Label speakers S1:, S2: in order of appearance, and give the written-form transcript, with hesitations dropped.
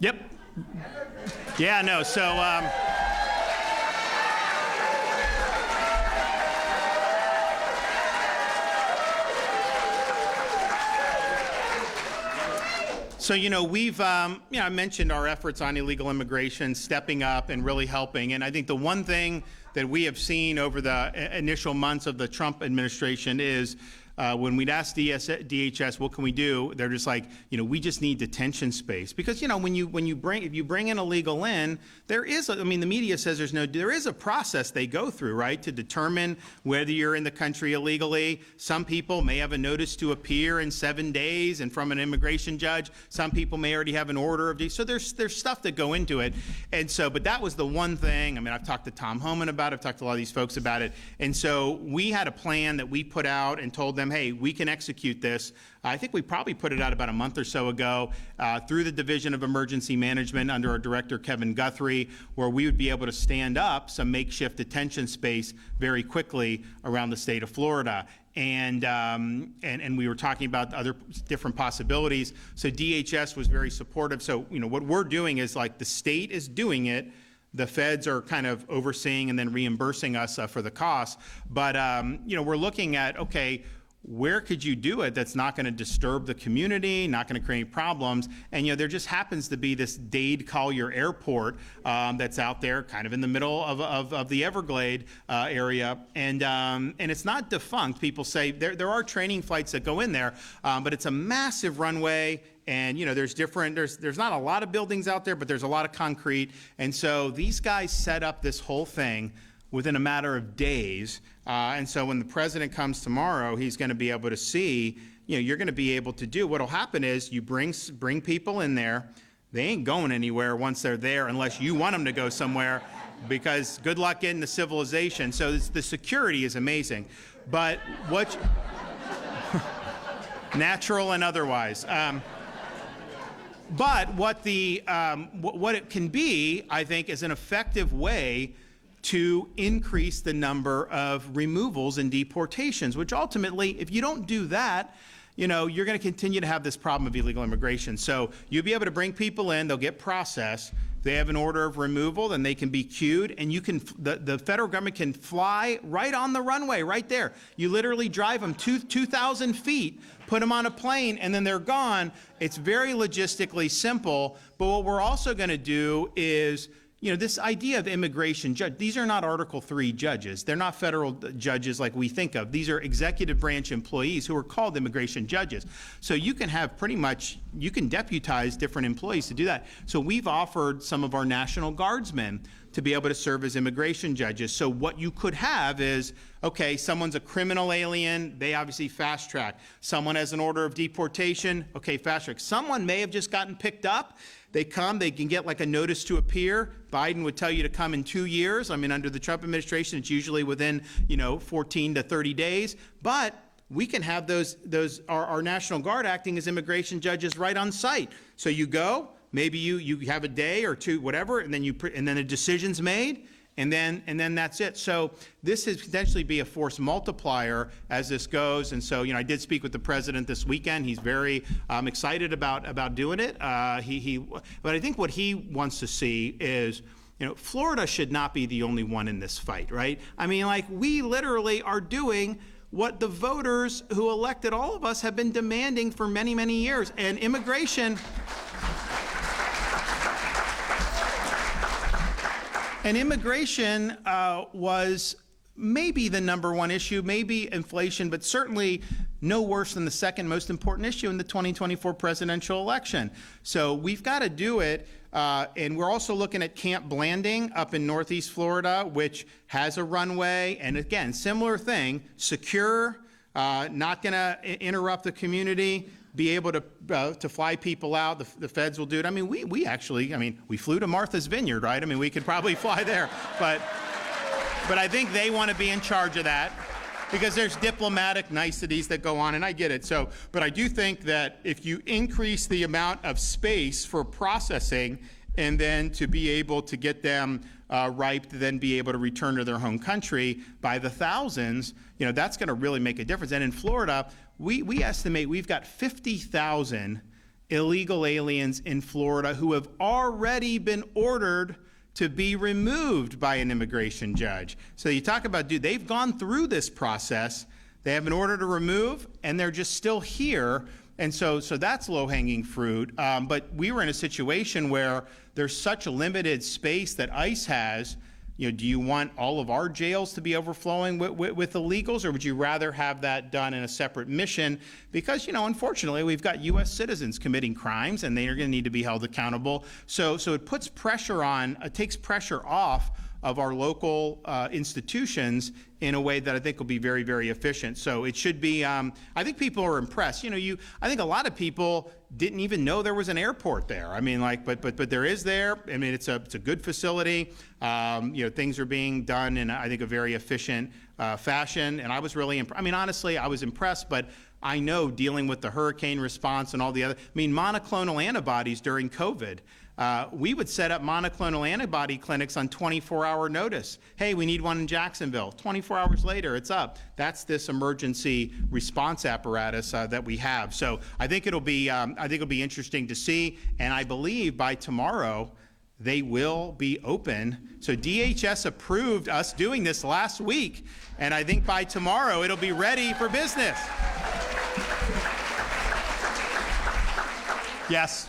S1: Yep. Yeah, no, So, you know, we've, I mentioned our efforts on illegal immigration, stepping up and really helping. And I think the one thing that we have seen over the initial months of the Trump administration is when we'd ask DHS, what can we do? They're just like, you know, we just need detention space. Because, you know, if you bring an illegal in, there is, the media says there is a process they go through, right, to determine whether you're in the country illegally. Some people may have a notice to appear in 7 days and from an immigration judge. Some people may already have an order of these. So there's stuff that go into it. And so, but that was the one thing. I mean, I've talked to Tom Homan about it. I've talked to a lot of these folks about it. And so we had a plan that we put out and told them, hey, we can execute this. I think we probably put it out about a month or so ago through the Division of Emergency Management under our director, Kevin Guthrie, where we would be able to stand up some makeshift detention space very quickly around the state of Florida. And we were talking about other different possibilities. So DHS was very supportive. So, you know, what we're doing is like the state is doing it. The feds are kind of overseeing and then reimbursing us for the costs. But, you know, we're looking at, okay, where could you do it that's not going to disturb the community, not going to create problems? And, you know, there just happens to be this Dade Collier Airport that's out there kind of in the middle of the Everglades area. And it's not defunct. People say there are training flights that go in there, but it's a massive runway. And, you know, there's not a lot of buildings out there, but there's a lot of concrete. And so these guys set up this whole thing within a matter of days. And so when the president comes tomorrow, he's going to be able to see, you know, you're going to be able to do, what'll happen is you bring people in there. They ain't going anywhere once they're there unless you want them to go somewhere, because good luck getting to civilization. So the security is amazing. But natural and otherwise. But what it can be, I think, is an effective way to increase the number of removals and deportations, which ultimately, if you don't do that, you know, you're going to continue to have this problem of illegal immigration. So you'll be able to bring people in, they'll get processed, they have an order of removal, then they can be queued, and you can, the federal government can fly right on the runway, right there. You literally drive them 2,000 feet, put them on a plane, and then they're gone. It's very logistically simple, but what we're also going to do is, you know, this idea of immigration judge, these are not Article III judges. They're not federal judges like we think of. These are executive branch employees who are called immigration judges. So you can have you can deputize different employees to do that. So we've offered some of our National Guardsmen to be able to serve as immigration judges. So what you could have is, okay, someone's a criminal alien, they obviously fast track. Someone has an order of deportation, okay, fast track. Someone may have just gotten picked up. They come, they can get like a notice to appear. Biden would tell you to come in 2 years. I mean, under the Trump administration, it's usually within, 14 to 30 days. But we can have our National Guard acting as immigration judges right on site. So you go, maybe you have a day or two, whatever, and then a decision's made. And then that's it. So this is potentially be a force multiplier as this goes. And so, I did speak with the president this weekend. He's very excited about doing it. But I think what he wants to see is, Florida should not be the only one in this fight, right? I mean, we literally are doing what the voters who elected all of us have been demanding for many, many years. And immigration... And immigration was maybe the number one issue, maybe inflation, but certainly no worse than the second most important issue in the 2024 presidential election. So we've got to do it. And we're also looking at Camp Blanding up in Northeast Florida, which has a runway. And again, similar thing, secure, not going to interrupt the community, be able to fly people out. The feds will do it. I mean, we flew to Martha's Vineyard, right? I mean, we could probably fly there, but I think they want to be in charge of that because there's diplomatic niceties that go on, and I get it. So, but I do think that if you increase the amount of space for processing and then to be able to get them ripe to then be able to return to their home country by the thousands, that's going to really make a difference. And in Florida, we estimate we've got 50,000 illegal aliens in Florida who have already been ordered to be removed by an immigration judge. So you talk about, dude, they've gone through this process, they have an order to remove, and they're just still here. And so that's low-hanging fruit. But we were in a situation where there's such a limited space that ICE has. You know, do you want all of our jails to be overflowing with illegals, or would you rather have that done in a separate mission? Because, you know, unfortunately, we've got U.S. citizens committing crimes, and they are going to need to be held accountable. So it puts pressure on, it takes pressure off of our local institutions in a way that I think will be very, very efficient. So it should be, I think people are impressed. You know, I think a lot of people didn't even know there was an airport there. I mean, like, but there is there. I mean, it's a good facility. You know, things are being done in, I think, a very efficient fashion. And I was really, I mean, honestly, I was impressed, but I know dealing with the hurricane response and all the other, I mean, monoclonal antibodies during COVID. We would set up monoclonal antibody clinics on 24-hour notice. Hey, we need one in Jacksonville. 24 hours later, it's up. That's this emergency response apparatus that we have. So I think it'll be interesting to see. And I believe by tomorrow they will be open. So DHS approved us doing this last week, and I think by tomorrow it'll be ready for business. Yes.